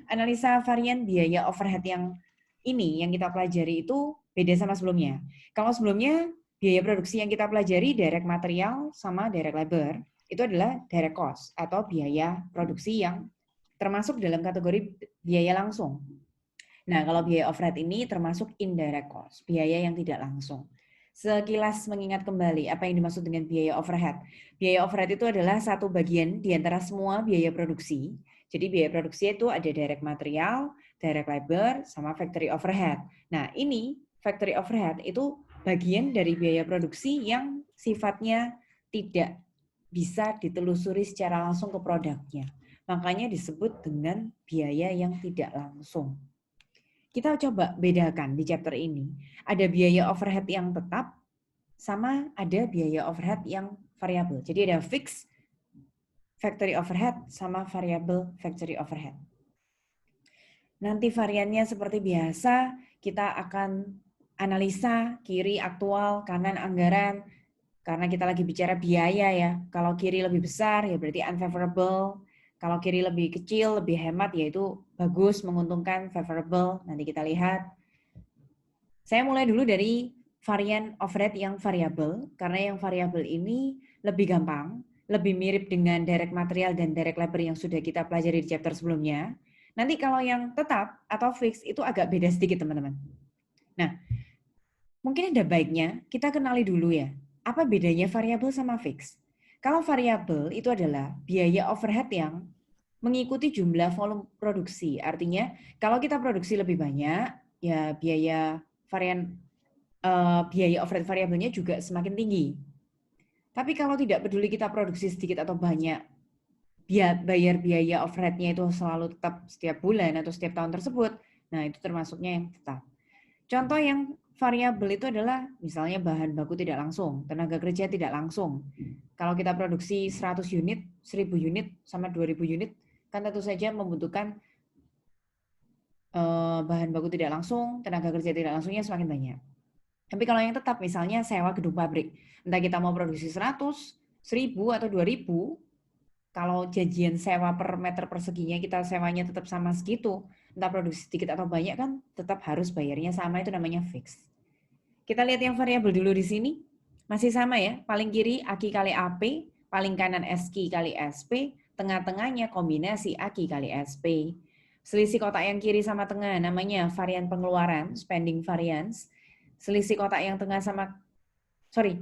Analisa varian biaya overhead yang ini yang kita pelajari itu beda sama sebelumnya. Kalau sebelumnya biaya produksi yang kita pelajari direct material sama direct labor, itu adalah direct cost atau biaya produksi yang termasuk dalam kategori biaya langsung. Nah, kalau biaya overhead ini termasuk indirect cost, biaya yang tidak langsung. Sekilas mengingat kembali apa yang dimaksud dengan biaya overhead. Biaya overhead itu adalah satu bagian di antara semua biaya produksi. Jadi biaya produksi itu ada direct material, direct labor, sama factory overhead. Nah, ini factory overhead itu bagian dari biaya produksi yang sifatnya tidak bisa ditelusuri secara langsung ke produknya. Makanya disebut dengan biaya yang tidak langsung. Kita coba bedakan di chapter ini. Ada biaya overhead yang tetap, sama ada biaya overhead yang variabel. Jadi ada fixed factory overhead sama variable factory overhead. Nanti variannya seperti biasa, kita akan analisa kiri aktual, kanan anggaran, karena kita lagi bicara biaya ya. Kalau kiri lebih besar ya berarti unfavorable. Kalau kiri lebih kecil, lebih hemat yaitu bagus, menguntungkan, favorable. Nanti kita lihat. Saya mulai dulu dari varian overhead yang variabel, karena yang variabel ini lebih gampang, lebih mirip dengan direct material dan direct labor yang sudah kita pelajari di chapter sebelumnya. Nanti kalau yang tetap atau fix itu agak beda sedikit teman-teman. Nah, mungkin ada baiknya kita kenali dulu ya, apa bedanya variabel sama fix. Kalau variabel itu adalah biaya overhead yang mengikuti jumlah volume produksi. Artinya kalau kita produksi lebih banyak, ya biaya overhead variabelnya juga semakin tinggi. Tapi kalau tidak peduli kita produksi sedikit atau banyak, bayar biaya overheadnya itu selalu tetap setiap bulan atau setiap tahun tersebut, nah itu termasuknya yang tetap. Contoh yang variabel itu adalah misalnya bahan baku tidak langsung, tenaga kerja tidak langsung. Kalau kita produksi 100 unit, 1000 unit sama 2000 unit, kan tentu saja membutuhkan bahan baku tidak langsung, tenaga kerja tidak langsungnya semakin banyak. Tapi kalau yang tetap misalnya sewa gedung pabrik, entah kita mau produksi 100, 1000 atau 2000, kalau janjian sewa per meter perseginya kita sewanya tetap sama segitu, entah produksi sedikit atau banyak kan tetap harus bayarnya sama, itu namanya fix. Kita lihat yang variabel dulu di sini. Masih sama ya, paling kiri AKI kali AP, paling kanan SQ kali SP, tengah-tengahnya kombinasi AKI kali SP. Selisih kotak yang kiri sama tengah namanya varian pengeluaran, spending variance. Selisih kotak yang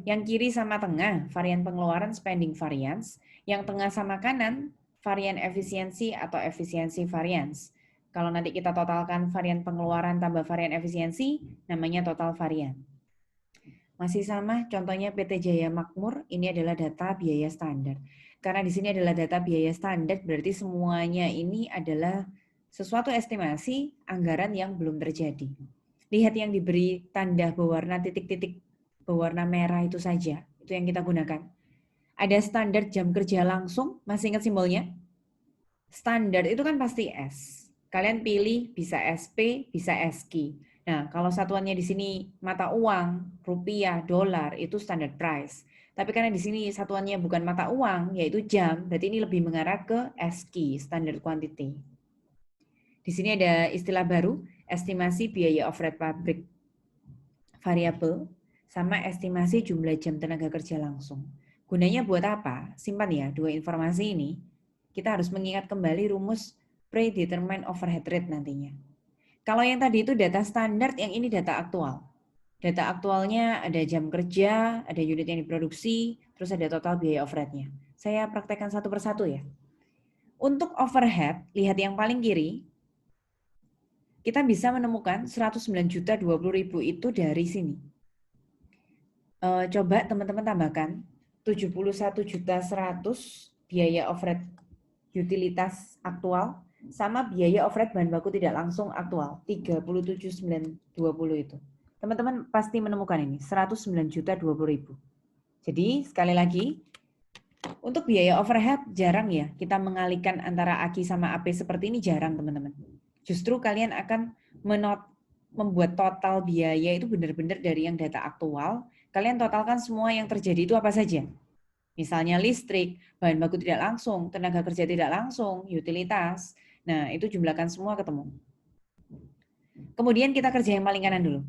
yang kiri sama tengah, varian pengeluaran, spending variance. Yang tengah sama kanan, varian efisiensi atau efisiensi variance. Kalau nanti kita totalkan varian pengeluaran tambah varian efisiensi, namanya total varian. Masih sama, contohnya PT Jaya Makmur, ini adalah data biaya standar. Karena di sini adalah data biaya standar, berarti semuanya ini adalah sesuatu estimasi anggaran yang belum terjadi. Lihat yang diberi tanda berwarna titik-titik berwarna merah itu saja, itu yang kita gunakan. Ada standar jam kerja langsung, masih ingat simbolnya? Standar itu kan pasti S. Kalian pilih bisa SP, bisa SQ. Nah, kalau satuannya di sini mata uang, rupiah, dolar, itu standard price. Tapi karena di sini satuannya bukan mata uang, yaitu jam, berarti ini lebih mengarah ke SQ, standard quantity. Di sini ada istilah baru, estimasi biaya overhead pabrik variabel, sama estimasi jumlah jam tenaga kerja langsung. Gunanya buat apa? Simpan ya, dua informasi ini. Kita harus mengingat kembali rumus predetermined overhead rate nantinya. Kalau yang tadi itu data standar, yang ini data aktual. Data aktualnya ada jam kerja, ada unit yang diproduksi, terus ada total biaya overheadnya. Saya praktekkan satu persatu ya. Untuk overhead, lihat yang paling kiri, kita bisa menemukan 109.020.000 itu dari sini. Coba teman-teman tambahkan 71.100.000 biaya overhead utilitas aktual sama biaya overhead bahan baku tidak langsung aktual 37.920 itu. Teman-teman pasti menemukan ini 109.020.000. Jadi sekali lagi untuk biaya overhead jarang ya kita mengalihkan antara AKI sama AP seperti ini, jarang teman-teman. Justru kalian akan membuat total biaya itu benar-benar dari yang data aktual. Kalian totalkan semua yang terjadi itu apa saja. Misalnya listrik, bahan baku tidak langsung, tenaga kerja tidak langsung, utilitas. Nah, itu jumlahkan semua ketemu. Kemudian kita kerja yang paling kanan dulu.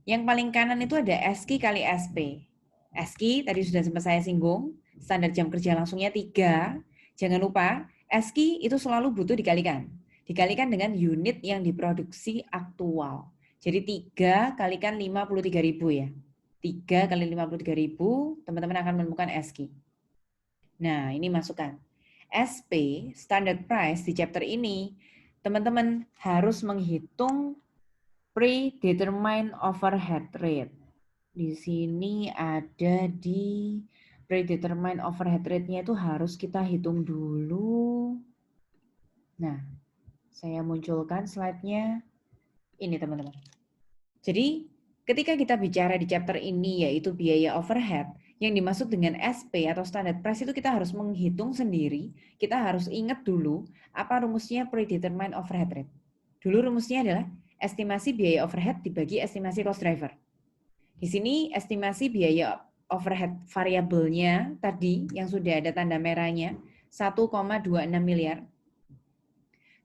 Yang paling kanan itu ada SQ kali SP. SQ tadi sudah sempat saya singgung, standar jam kerja langsungnya 3. Jangan lupa, SQ itu selalu butuh dikalikan. Dikalikan dengan unit yang diproduksi aktual. Jadi 3 kalikan 53.000 ya. 3 kali 53.000, teman-teman akan menemukan SQ. Nah, ini masukkan. SP, standard price di chapter ini, teman-teman harus menghitung predetermined overhead rate. Di sini ada di predetermined overhead rate-nya itu harus kita hitung dulu. Nah, saya munculkan slide-nya. Ini teman-teman. Jadi, ketika kita bicara di chapter ini yaitu biaya overhead, yang dimaksud dengan SP atau standard price itu kita harus menghitung sendiri, kita harus ingat dulu apa rumusnya predetermined overhead rate. Dulu rumusnya adalah estimasi biaya overhead dibagi estimasi cost driver. Di sini estimasi biaya overhead variabelnya tadi yang sudah ada tanda merahnya 1,26 miliar.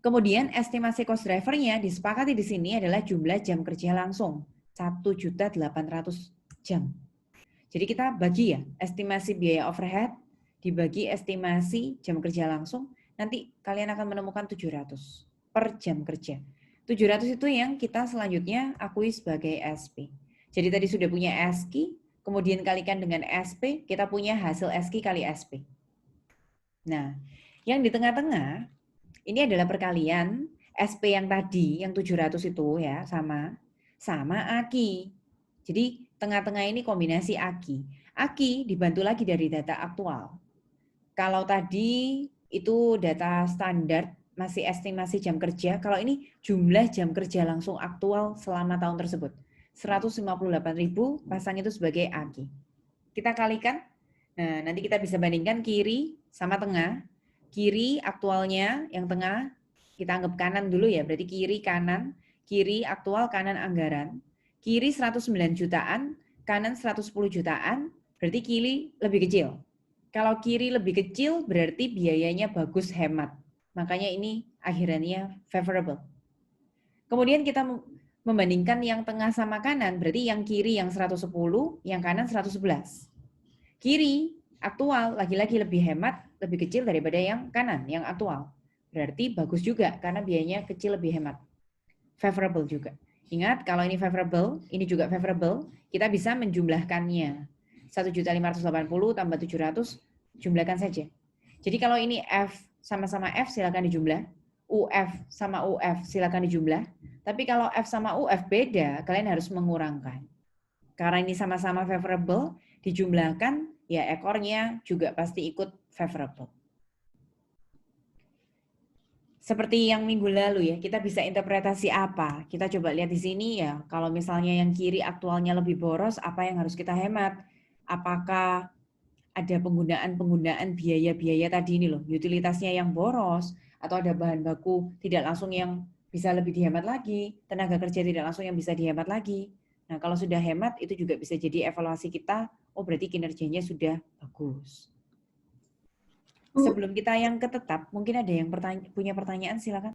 Kemudian estimasi cost drivernya disepakati di sini adalah jumlah jam kerja langsung 1.800.000 jam. Jadi kita bagi ya estimasi biaya overhead dibagi estimasi jam kerja langsung, nanti kalian akan menemukan 700 per jam kerja. 700 itu yang kita selanjutnya akui sebagai SP. Jadi tadi sudah punya SQ, kemudian kalikan dengan SP, kita punya hasil SQ kali SP. Nah, yang di tengah-tengah, ini adalah perkalian SP yang tadi, yang 700 itu ya, sama AKI. Jadi tengah-tengah ini kombinasi AKI. AKI dibantu lagi dari data aktual. Kalau tadi itu data standar, masih estimasi jam kerja. Kalau ini jumlah jam kerja langsung aktual selama tahun tersebut. 158.000, pasang itu sebagai AKI. Kita kalikan, nah nanti kita bisa bandingkan kiri sama tengah. Kiri aktualnya, yang tengah kita anggap kanan dulu ya, berarti kiri kanan, kiri aktual kanan anggaran. Kiri 109 jutaan, kanan 110 jutaan, berarti kiri lebih kecil. Kalau kiri lebih kecil berarti biayanya bagus hemat. Makanya ini akhirannya favorable. Kemudian kita membandingkan yang tengah sama kanan, berarti yang kiri yang 110, yang kanan 111. Kiri aktual lagi-lagi lebih hemat, lebih kecil daripada yang kanan, yang aktual. Berarti bagus juga karena biayanya kecil lebih hemat. Favorable juga. Ingat kalau ini favorable, ini juga favorable, kita bisa menjumlahkannya. 1.580 tambah 700, jumlahkan saja. Jadi kalau ini F sama-sama F silakan dijumlah, UF sama UF silakan dijumlah. Tapi kalau F sama UF beda, kalian harus mengurangkan. Karena ini sama-sama favorable, dijumlahkan, ya ekornya juga pasti ikut favorable. Seperti yang minggu lalu ya, kita bisa interpretasi apa? Kita coba lihat di sini ya, kalau misalnya yang kiri aktualnya lebih boros, apa yang harus kita hemat? Apakah ada penggunaan biaya-biaya tadi ini loh, utilitasnya yang boros, atau ada bahan baku tidak langsung yang bisa lebih dihemat lagi, tenaga kerja tidak langsung yang bisa dihemat lagi. Nah, kalau sudah hemat, itu juga bisa jadi evaluasi kita, oh berarti kinerjanya sudah bagus. Sebelum kita yang ke tetap, mungkin ada yang punya pertanyaan, silakan.